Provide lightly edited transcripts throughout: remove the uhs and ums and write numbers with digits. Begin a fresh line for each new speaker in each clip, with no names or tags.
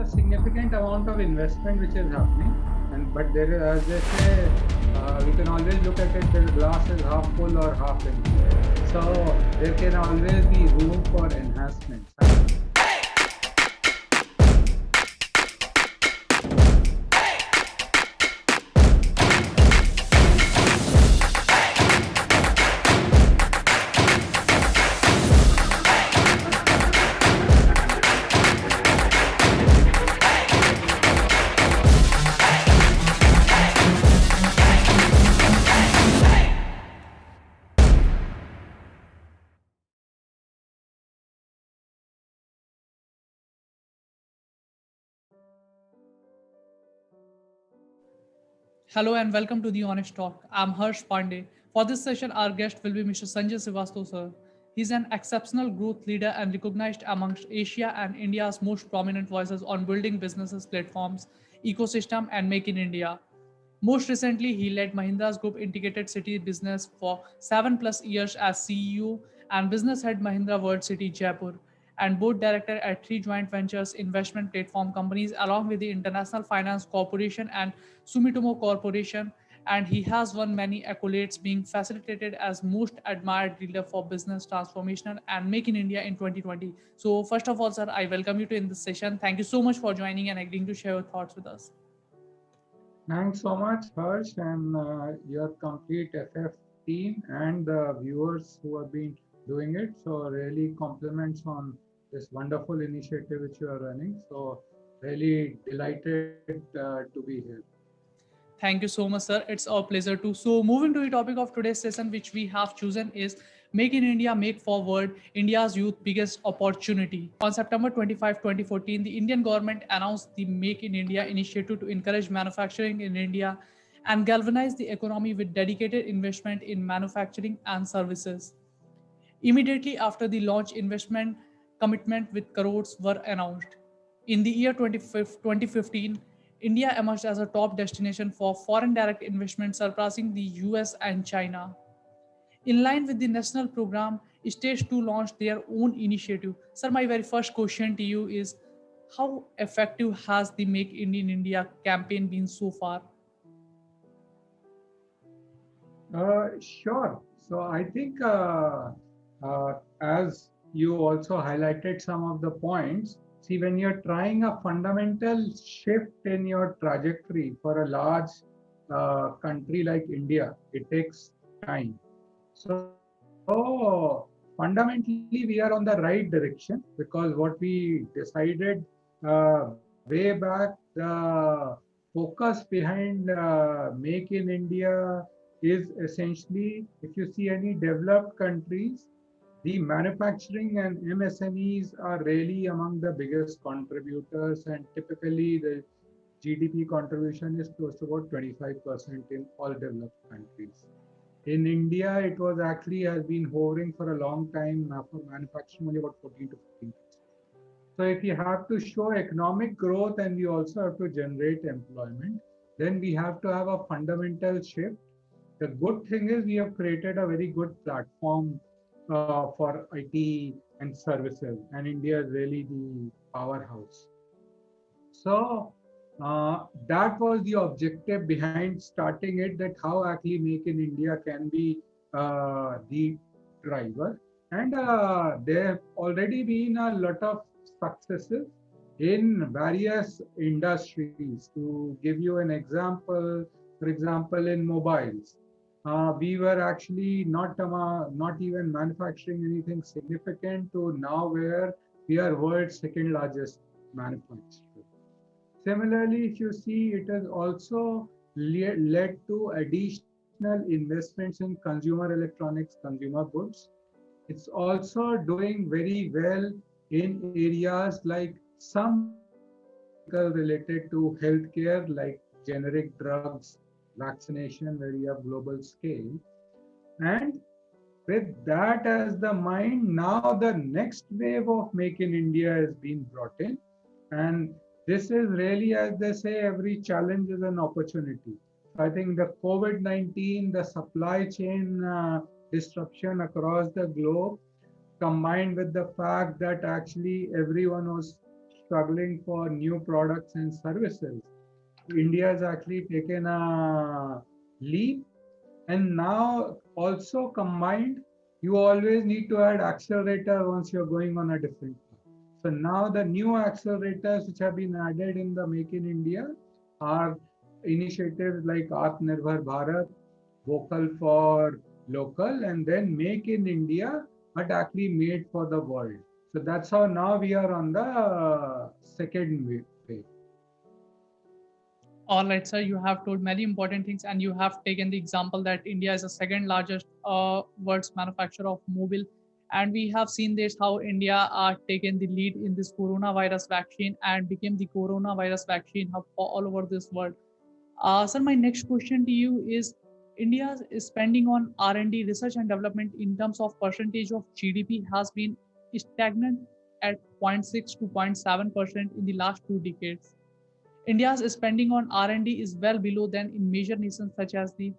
significant amount of investment which is happening, and but there is, as they say, we can always look at it. The glass is half full or half empty. So there can always be room for enhancements.
Hello and welcome to the Honest Talk. I'm Harsh Pandey. For this session, our guest will be Mr. Sanjay Srivastav, sir. He's an exceptional growth leader and recognized amongst Asia and India's most prominent voices on building businesses, platforms, ecosystem, and make in India. Most recently, he led Mahindra's Group Integrated City business for 7 plus years as CEO and business head Mahindra World City Jaipur and board director at three joint ventures investment platform companies along with the International Finance Corporation and Sumitomo Corporation. And he has won many accolades, being facilitated as most admired leader for business transformation and make in India in 2020. So, first of all, sir, I welcome you to in this session. Thank you so much for joining and agreeing to share your thoughts with us.
Thanks so much, Harsh, and your complete FF team and the viewers who have been doing it. So really compliments on this wonderful initiative which you are running. So really delighted to be here.
Thank you so much, sir. It's our pleasure too. So, moving to the topic of today's session, which we have chosen is Make in India, Make Forward, India's youth biggest opportunity. On September 25, 2014, the Indian government announced the Make in India initiative to encourage manufacturing in India and galvanize the economy with dedicated investment in manufacturing and services. Immediately after the launch, investment commitment with crores were announced. In the year 2015, India emerged as a top destination for foreign direct investment, surpassing the US and China. In line with the national program, states too launched their own initiative. Sir, my very first question to you is how effective has the Make in India campaign been so far?
Sure. So I think as you also highlighted some of the points, see, when you're trying a fundamental shift in your trajectory for a large country like India, it takes time. So fundamentally, we are on the right direction because what we decided way back, the focus behind Make in India is essentially, if you see any developed countries, the manufacturing and MSMEs are really among the biggest contributors, and typically the GDP contribution is close to about 25% in all developed countries. In India, it was actually has been hovering for a long time for manufacturing only about 14 to 15%. So if you have to show economic growth and we also have to generate employment, then we have to have a fundamental shift. The good thing is we have created a very good platform for IT and services, and India is really the powerhouse. So that was the objective behind starting it, that how actually Make in India can be the driver. And there have already been a lot of successes in various industries. To give you an example, for example, in mobiles, we were actually not even manufacturing anything significant to now where we are world's second largest manufacturer. Similarly, if you see, it has also led to additional investments in consumer electronics, consumer goods. It's also doing very well in areas like some vertical related to healthcare, like generic drugs, vaccination, where you have global scale. And with that as the mind, now the next wave of Make in India has been brought in. And this is really, as they say, every challenge is an opportunity. I think the COVID-19, the supply chain disruption across the globe, combined with the fact that actually everyone was struggling for new products and services, India has actually taken a leap. And now also combined, you always need to add accelerator once you're going on a different path. So now the new accelerators which have been added in the Make in India are initiatives like Atmanirbhar Bharat, Vocal for Local, and then Make in India, but actually made for the world. So that's how now we are on the second wave.
All right, sir. You have told many important things, and you have taken the example that India is the second largest world's manufacturer of mobile, and we have seen this how India are taken the lead in this coronavirus vaccine and became the coronavirus vaccine hub for all over this world. Sir, my next question to you is: India's spending on R&D, research and development, in terms of percentage of GDP, has been stagnant at 0.6 to 0.7% in the last 2 decades. India's spending on R&D is well below than in major nations such as the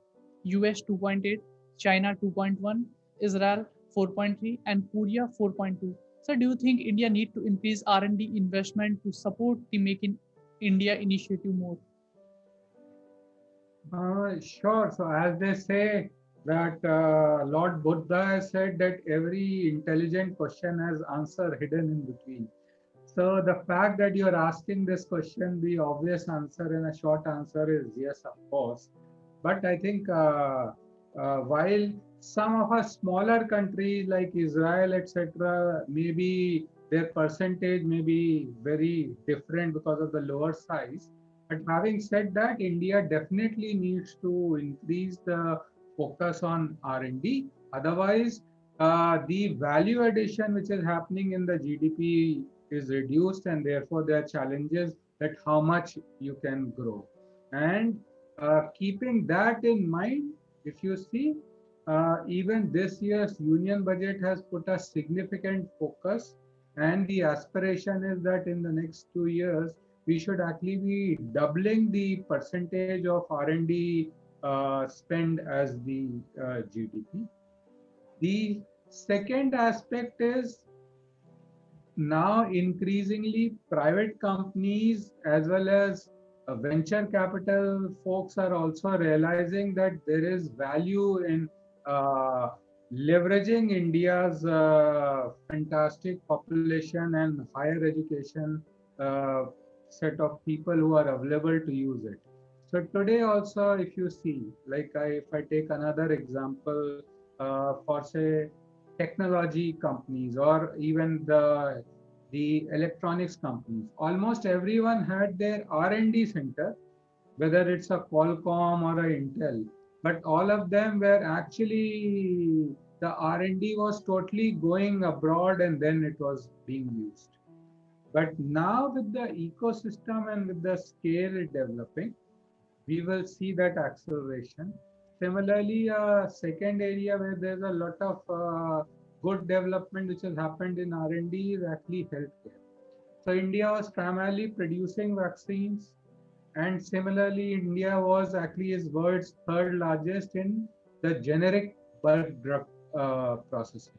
US 2.8, China 2.1, Israel 4.3, and Korea 4.2. So, do you think India need to increase R&D investment to support the Make in India initiative more?
Sure. So as they say that Lord Buddha has said that every intelligent question has answer hidden in between. So the fact that you're asking this question, the obvious answer and a short answer is yes, of course. But I think while some of our smaller countries like Israel, etc., maybe their percentage may be very different because of the lower size. But having said that, India definitely needs to increase the focus on R&D. Otherwise, the value addition which is happening in the GDP is reduced, and therefore there are challenges that how much you can grow. And keeping that in mind, if you see, even this year's union budget has put a significant focus, and the aspiration is that in the next 2 years, we should actually be doubling the percentage of R&D spend as the GDP. The second aspect is now increasingly private companies as well as venture capital folks are also realizing that there is value in uh, leveraging India's fantastic population and higher education uh, set of people who are available to use it. So today also, if you see, like if I take another example for say technology companies or even the electronics companies, almost everyone had their R&D center, whether it's a Qualcomm or a Intel, but all of them were actually the R&D was totally going abroad and then it was being used. But now with the ecosystem and with the scale developing, we will see that acceleration. Similarly, a second area where there's a lot of good development which has happened in R&D is actually healthcare. So India was primarily producing vaccines, and similarly, India was actually is world's third largest in the generic bulk drug processing.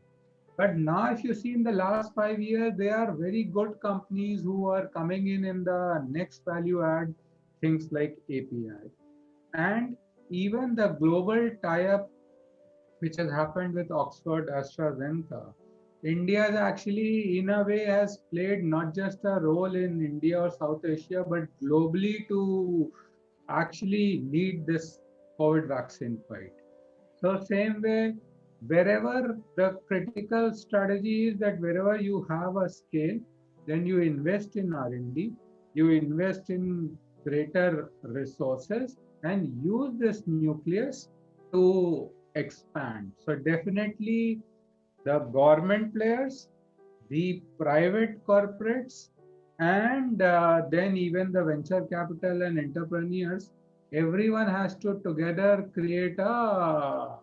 But now, if you see in the last 5 years, there are very good companies who are coming in the next value add things like API. And even the global tie-up which has happened with Oxford AstraZeneca, India has actually, in a way, has played not just a role in India or South Asia, but globally to actually lead this COVID vaccine fight. So same way, wherever the critical strategy is that wherever you have a scale, then you invest in R&D, you invest in greater resources and use this nucleus to expand. So definitely the government players, the private corporates, and then even the venture capital and entrepreneurs, everyone has to together create a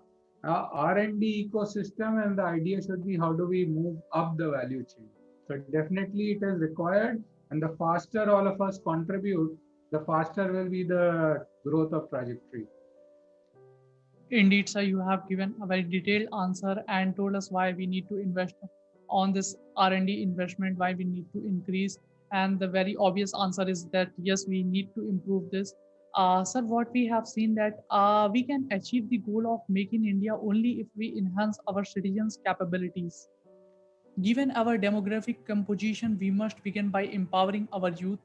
R&D ecosystem, and the idea should be how do we move up the value chain. So definitely it is required, and the faster all of us contribute, the faster will be the growth of trajectory.
Indeed, sir, you have given a very detailed answer and told us why we need to invest on this R&D investment, why we need to increase And the very obvious answer is that yes, we need to improve this. Sir, what we have seen that we can achieve the goal of making India only if we enhance our citizens' capabilities. Given our demographic composition, we must begin by empowering our youth.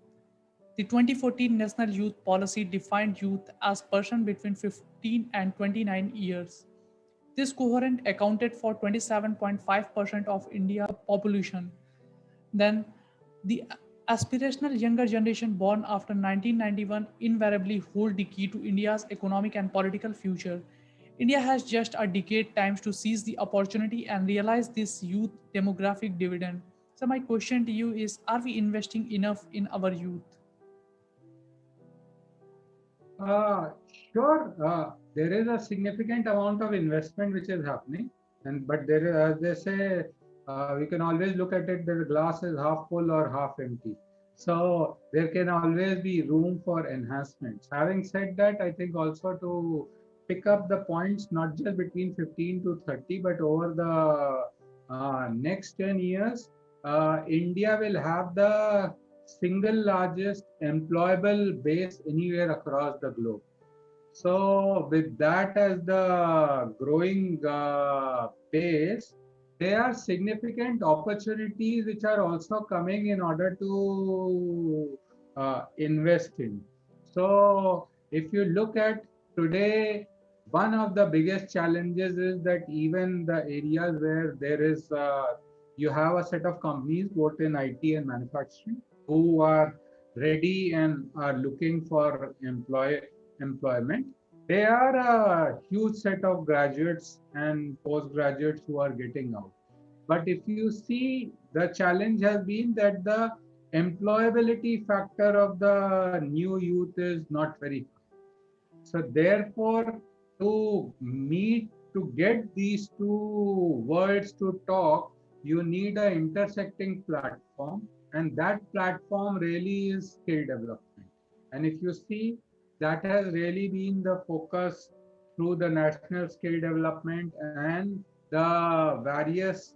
The 2014 National Youth Policy defined youth as person between 15 and 29 years. This cohort accounted for 27.5% of India's population. Then, the aspirational younger generation born after 1991 invariably hold the key to India's economic and political future. India has just a decade times to seize the opportunity and realize this youth demographic dividend. So my question to you is, are we investing enough in our youth?
Uh, sure, there is a significant amount of investment which is happening, and but there is, as they say, we can always look at it that the glass is half full or half empty. So there can always be room for enhancements. Having said that, I think also to pick up the points not just between 15 to 30, but over the next 10 years, India will have the single largest employable base anywhere across the globe. So, with that as the growing base, there are significant opportunities which are also coming in order to invest in. So, if you look at today, one of the biggest challenges is that even the areas where there is, you have a set of companies, both in IT and manufacturing, who are ready and are looking for employment. They are a huge set of graduates and postgraduates who are getting out. But if you see, the challenge has been that the employability factor of the new youth is not very high. So therefore, to get these two words to talk, you need an intersecting platform, and that platform really is skill development. And if you see, that has really been the focus through the national skill development and the various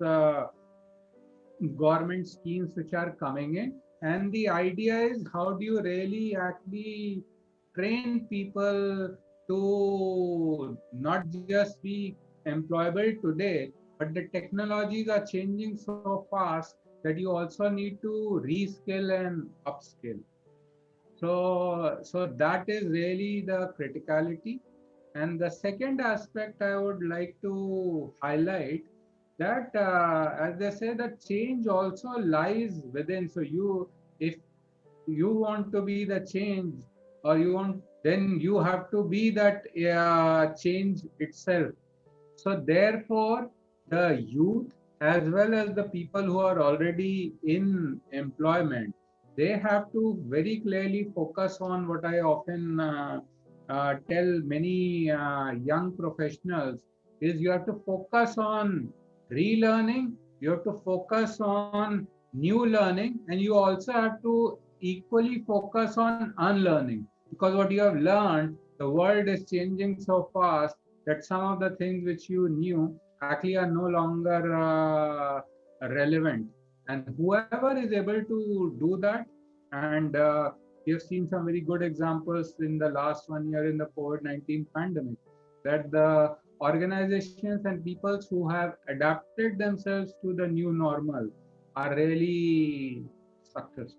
government schemes which are coming in. And the idea is, how do you really actually train people to not just be employable today, but the technologies are changing so fast that you also need to reskill and upskill. So that is really the criticality. And the second aspect I would like to highlight that, as they say, that change also lies within. So if you want to be the change, or you want, then you have to be that change itself. So therefore, the youth as well as the people who are already in employment, they have to very clearly focus on what I often tell many young professionals is, you have to focus on relearning, you have to focus on new learning, and you also have to equally focus on unlearning, because what you have learned, the world is changing so fast that some of the things which you knew actually are no longer relevant. And whoever is able to do that, and we have seen some very good examples in the last 1 year in the COVID-19 pandemic, that the organizations and peoples who have adapted themselves to the new normal are really successful.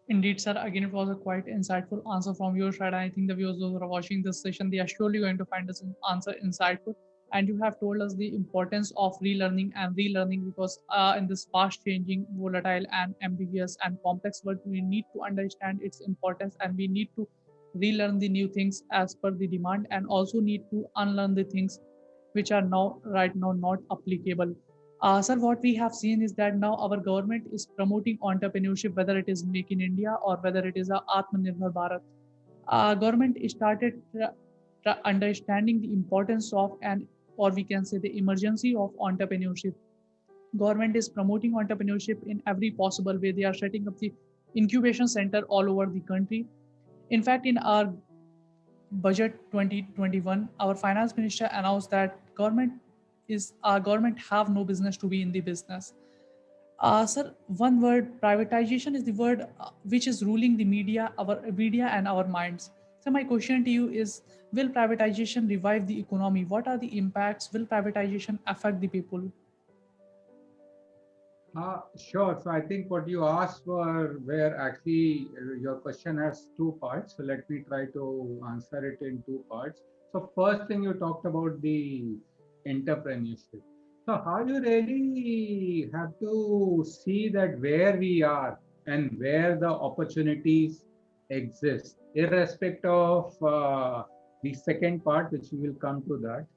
Indeed, sir. Again, it was a quite insightful answer from your side. I think the viewers who are watching this session, they are surely going to find this answer insightful. And you have told us the importance of relearning and relearning, because in this fast changing, volatile, and ambiguous and complex world, we need to understand its importance, and we need to relearn the new things as per the demand, and also need to unlearn the things which are now right now not applicable. Sir, what we have seen is that now our government is promoting entrepreneurship, whether it is Make in India or whether it is a Atmanirbhar Bharat. Government started understanding the importance of, and or we can say the emergency of entrepreneurship. Government is promoting entrepreneurship in every possible way. They are setting up the incubation center all over the country. In fact, in our budget 2021, our finance minister announced that government have no business to be in the business. Sir, one word, privatization is the word which is ruling the media, our media and our minds. So my question to you is, will privatization revive the economy? What are the impacts? Will privatization affect the people?
Sure. So I think what you asked for, where actually your question has two parts. So let me try to answer it in two parts. So first thing you talked about the entrepreneurship. So how you really have to see that where we are and where the opportunities exist, irrespective of the second part, which we will come to that.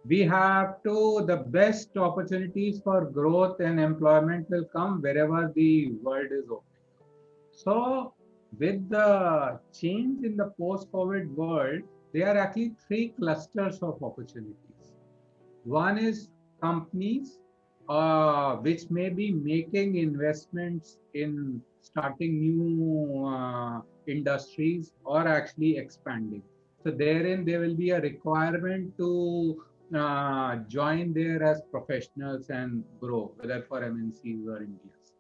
We have to, the best opportunities for growth and employment will come wherever the world is open. So with the change in the post-COVID world, there are actually three clusters of opportunities. One is companies which may be making investments in starting new industries or actually expanding. So therein there will be a requirement to join there as professionals and grow, whether for MNCs or Indias.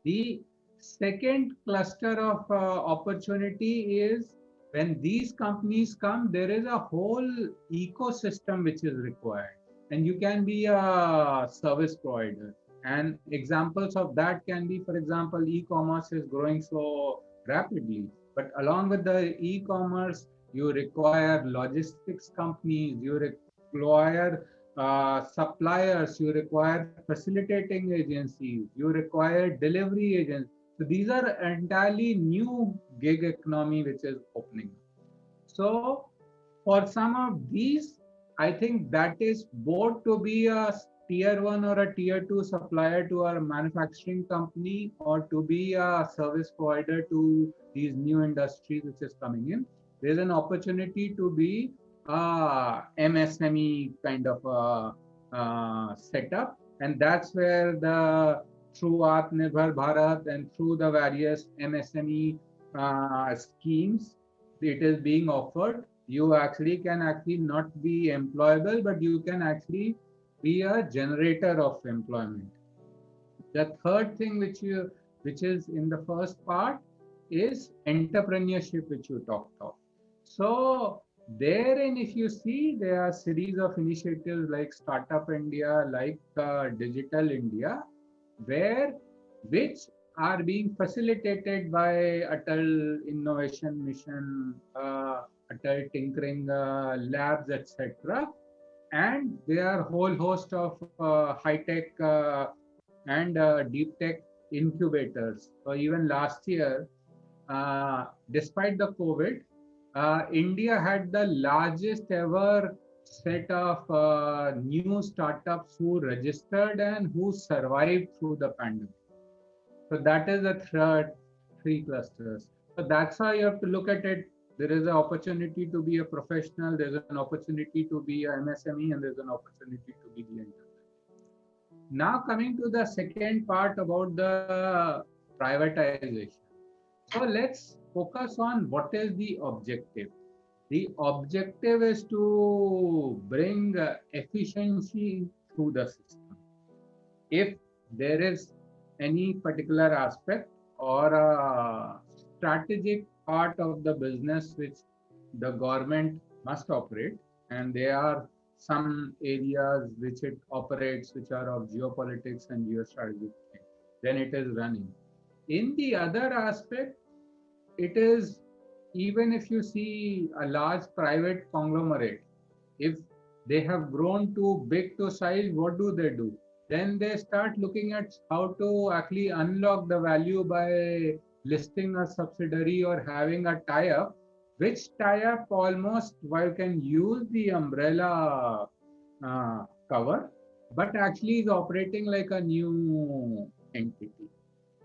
The second cluster of opportunity is when these companies come, there is a whole ecosystem which is required, and you can be a service provider. And examples of that can be, for example, e-commerce is growing so rapidly, but along with the e-commerce, you require logistics companies, you require suppliers, you require facilitating agencies, you require delivery agents. So these are entirely new gig economy which is opening. So for some of these, I think that is both to be a tier one or a tier two supplier to our manufacturing company or to be a service provider to these new industries which is coming in. There's an opportunity to be a MSME kind of a setup, and that's where the through Atmanirbhar Bharat and through the various MSME schemes it is being offered. You actually can actually not be employable, but you can actually be a generator of employment. The third thing which is in the first part is entrepreneurship, which you talked of. So therein, if you see, there are series of initiatives like Startup India, like Digital India, where which are being facilitated by Atal Innovation Mission, Atal Tinkering Labs, etc. And there are whole host of high-tech and deep tech incubators. So even last year, despite the COVID, India had the largest ever set of new startups who registered and who survived through the pandemic. So that is the third three clusters. So that's how you have to look at it. There is an opportunity to be a professional, there's an opportunity to be a MSME, and there's an opportunity to be the entrepreneur. Now coming to the second part about the privatization. So let's focus on what is the objective. The objective is to bring efficiency through the system. If there is any particular aspect or a strategic part of the business which the government must operate, and there are some areas which it operates which are of geopolitics and geostrategic, then it is running. In the other aspect, it is, even if you see a large private conglomerate, if they have grown too big to size, what do? Then they start looking at how to actually unlock the value by listing a subsidiary or having a tie-up, which tie-up almost while can use the umbrella cover, but actually is operating like a new entity.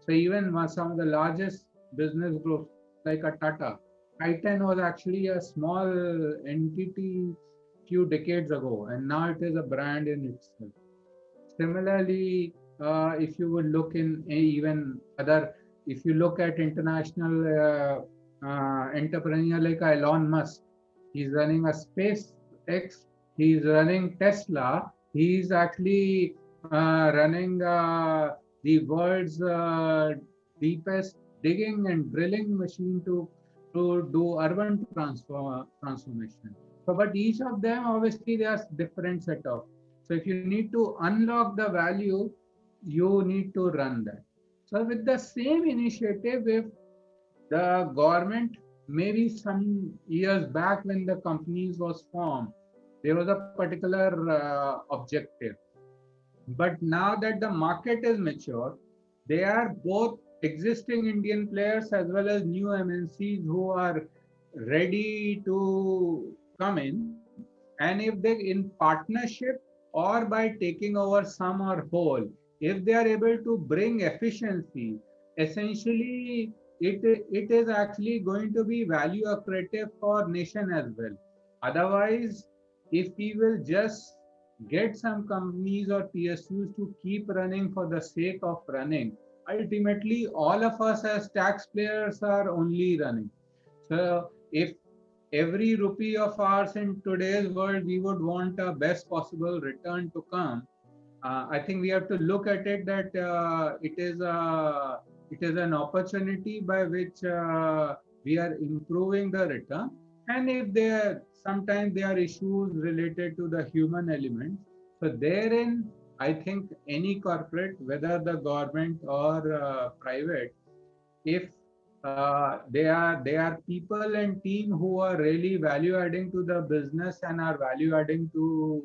So even some of the largest business groups like a Tata, Titan was actually a small entity few decades ago, and now it is a brand in itself. Similarly, if you would look in even other, if you look at international entrepreneur like Elon Musk, he's running a SpaceX, he's running Tesla, he's actually running the world's deepest digging and drilling machine to do urban transformation. So, but each of them obviously there's different setup. So if you need to unlock the value, you need to run that. So with the same initiative, if the government, maybe some years back when the companies was formed, there was a particular objective. But now that the market is mature, they are both existing Indian players as well as new MNCs who are ready to come in. And if they in partnership or by taking over some or whole, if they are able to bring efficiency, essentially it is actually going to be value accretive for nation as well. Otherwise, if we will just get some companies or PSUs to keep running for the sake of running, ultimately all of us as taxpayers are only running. So if every rupee of ours in today's world, we would want a best possible return to come. I think we have to look at it that it is an opportunity by which we are improving the return. And if there sometimes there are issues related to the human element, so therein I think any corporate, whether the government or private, if they are people and team who are really value adding to the business and are value adding to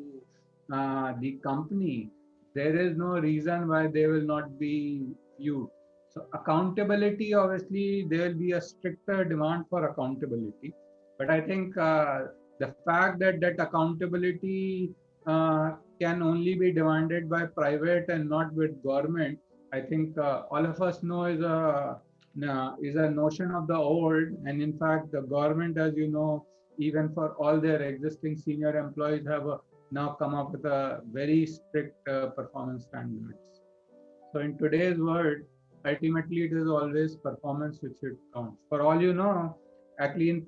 the company, there is no reason why they will not be viewed. So accountability, obviously there will be a stricter demand for accountability, but I think the fact that that accountability can only be demanded by private and not with government, I think all of us know is a notion of the old. And in fact, the government, as you know, even for all their existing senior employees, have now come up with a very strict performance standards. So in today's world, ultimately it is always performance which it counts. For all you know, actually in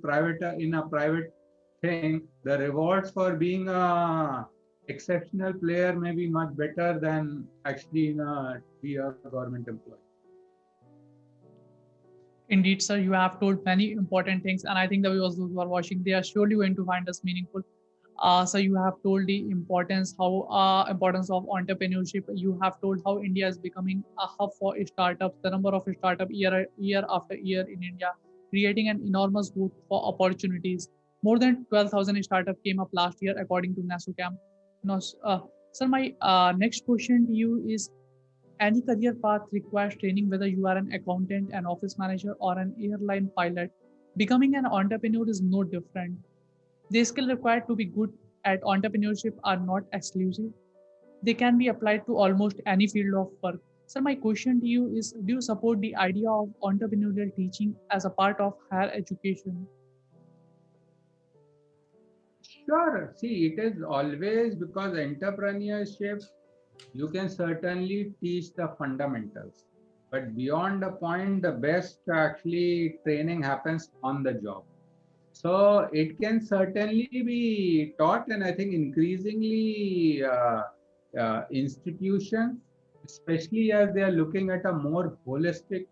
a private thing, the rewards for being a exceptional player may be much better than actually be a government employee.
Indeed, sir, you have told many important things, and I think the viewers who are watching, they are surely going to find us meaningful. So you have told the importance of entrepreneurship. You have told how India is becoming a hub for startups. The number of startup year after year in India, creating an enormous growth for opportunities. More than 12,000 startups came up last year, according to NASUCAM. Now, sir, my next question to you is: any career path requires training, whether you are an accountant, an office manager, or an airline pilot. Becoming an entrepreneur is no different. The skills required to be good at entrepreneurship are not exclusive. They can be applied to almost any field of work. Sir, my question to you is: do you support the idea of entrepreneurial teaching as a part of higher education?
Sure. See, it is always because entrepreneurship, you can certainly teach the fundamentals, but beyond the point, the best actually training happens on the job. So it can certainly be taught, and I think increasingly institutions, especially as they are looking at a more holistic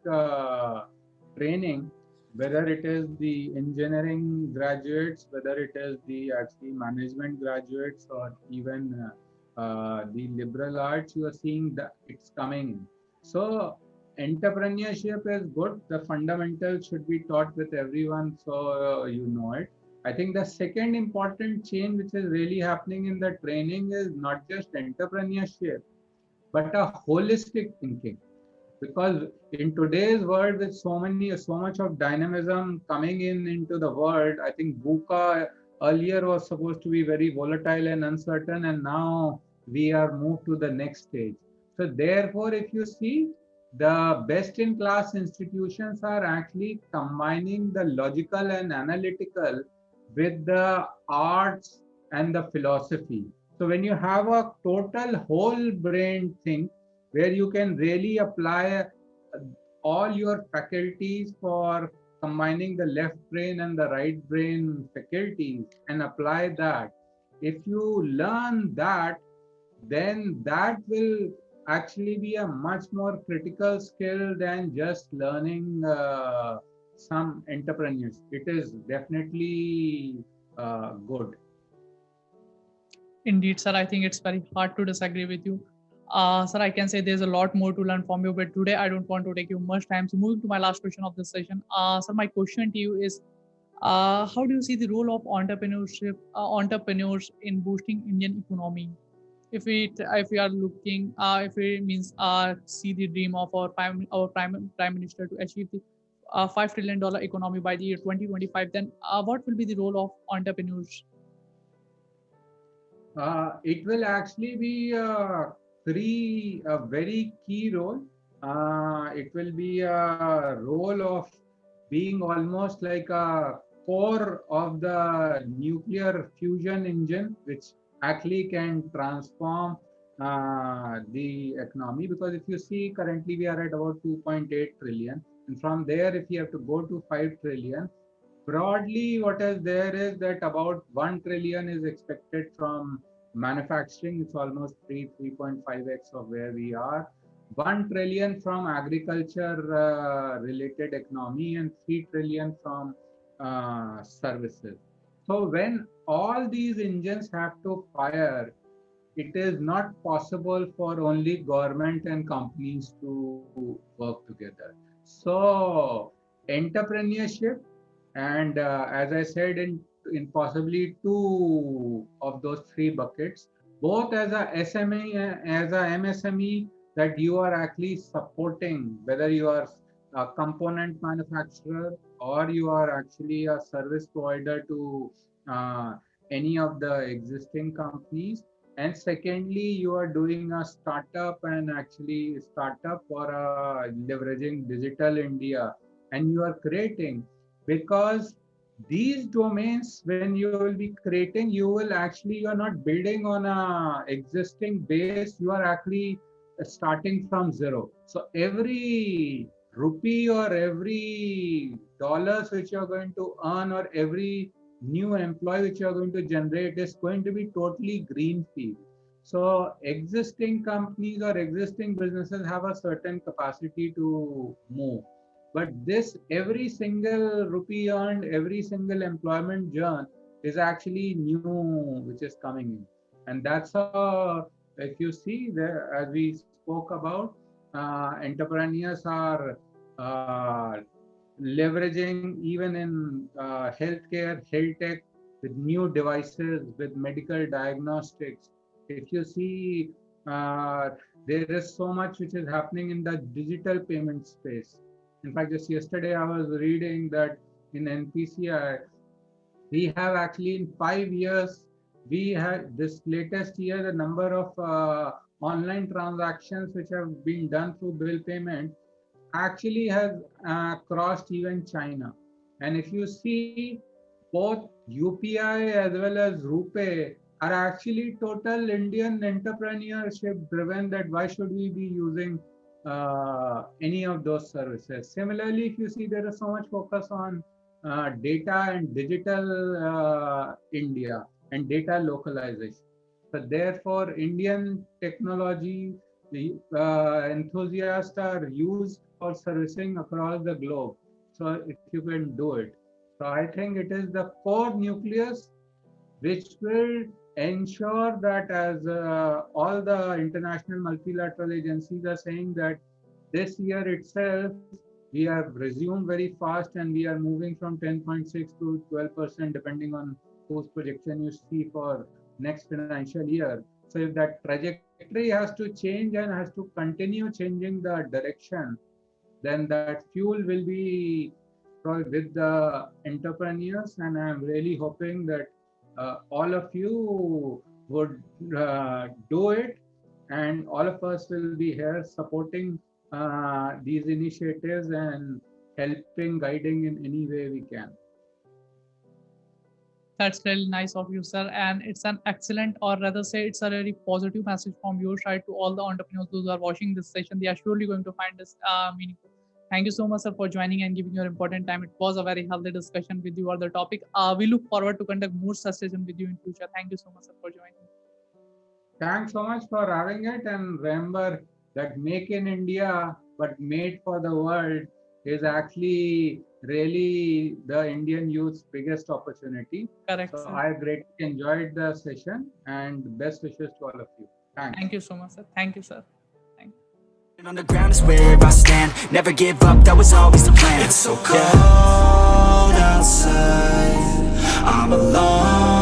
training, whether it is the engineering graduates, whether it is the actually management graduates, or even the liberal arts, you are seeing that it's coming in. So entrepreneurship is good. The fundamentals should be taught with everyone, so you know it. I think the second important change which is really happening in the training is not just entrepreneurship, but a holistic thinking. Because in today's world, with so much of dynamism coming in into the world, I think VUCA earlier was supposed to be very volatile and uncertain, and now we are moved to the next stage. So therefore, if you see, the best in class institutions are actually combining the logical and analytical with the arts and the philosophy. So when you have a total whole brain thing where you can really apply all your faculties for combining the left brain and the right brain faculties and apply that. If you learn that, then that will actually be a much more critical skill than just learning some entrepreneurs. It is definitely good.
Indeed, sir. I think it's very hard to disagree with you. Sir, I can say there's a lot more to learn from you, but today I don't want to take you much time. So, moving to my last question of this session. Sir, my question to you is how do you see the role of entrepreneurs in boosting Indian economy? If we are looking, if we means see the dream of our prime minister to achieve the $5 trillion economy by the year 2025, then what will be the role of entrepreneurs?
It will actually be a very key role. It will be a role of being almost like a core of the nuclear fusion engine, which actually can transform the economy. Because if you see, currently we are at about 2.8 trillion, and from there, if you have to go to 5 trillion, broadly what is there is that about 1 trillion is expected from manufacturing. It's almost 3.5x of where we are. 1 trillion from agriculture related economy, and 3 trillion from services. So when all these engines have to fire, it is not possible for only government and companies to work together. So entrepreneurship, and as I said, in possibly two of those three buckets, both as a SME, as a MSME, that you are actually supporting, whether you are a component manufacturer or you are actually a service provider to uh, any of the existing companies. And secondly, you are doing a startup, and actually startup or leveraging digital India, and you are creating, because these domains, when you will be creating, you will actually, you are not building on a existing base, you are actually starting from zero. So every rupee or every dollars which you are going to earn, or every new employee which you are going to generate, is going to be totally greenfield. So existing companies or existing businesses have a certain capacity to move, but this every single rupee earned, every single employment journey is actually new, which is coming in. And that's if you see there, as we spoke about, entrepreneurs are leveraging even in healthcare, health tech, with new devices, with medical diagnostics. If you see, uh, there is so much which is happening in the digital payment space. In fact, just yesterday I was reading that in NPCI, we have actually in 5 years, we had this latest year, the number of online transactions which have been done through bill payment actually has crossed even China. And if you see, both UPI as well as RuPay are actually total Indian entrepreneurship driven, that why should we be using any of those services. Similarly, if you see, there is so much focus on data and digital India and data localization. So therefore, Indian technology, the enthusiasts are used for servicing across the globe. So if you can do it. So I think it is the core nucleus which will ensure that, as all the international multilateral agencies are saying, that this year itself we have resumed very fast, and we are moving from 10.6 to 12%, depending on whose projection you see for next financial year. So if that trajectory has to change and has to continue changing the direction, then that fuel will be with the entrepreneurs. And I'm really hoping that all of you would do it, and all of us will be here supporting these initiatives and helping, guiding in any way we can.
That's really nice of you, sir. And it's an excellent, or rather say, it's a very positive message from your side to all the entrepreneurs those who are watching this session. They are surely going to find this meaningful. Thank you so much, sir, for joining and giving your important time. It was a very healthy discussion with you on the topic. We look forward to conduct more such sessions with you in future. Thank you so much, sir, for joining.
Thanks so much for having it, and remember, that make in India but made for the world is actually really the Indian youth's biggest opportunity.
Correct,
So
sir.
I greatly enjoyed the session and best wishes to all of you. Thanks.
Thank you so much, sir. Thank you, sir. Thank you.
On the ground is where I stand. Never give up, that was always the plan. It's so cold outside, I'm alone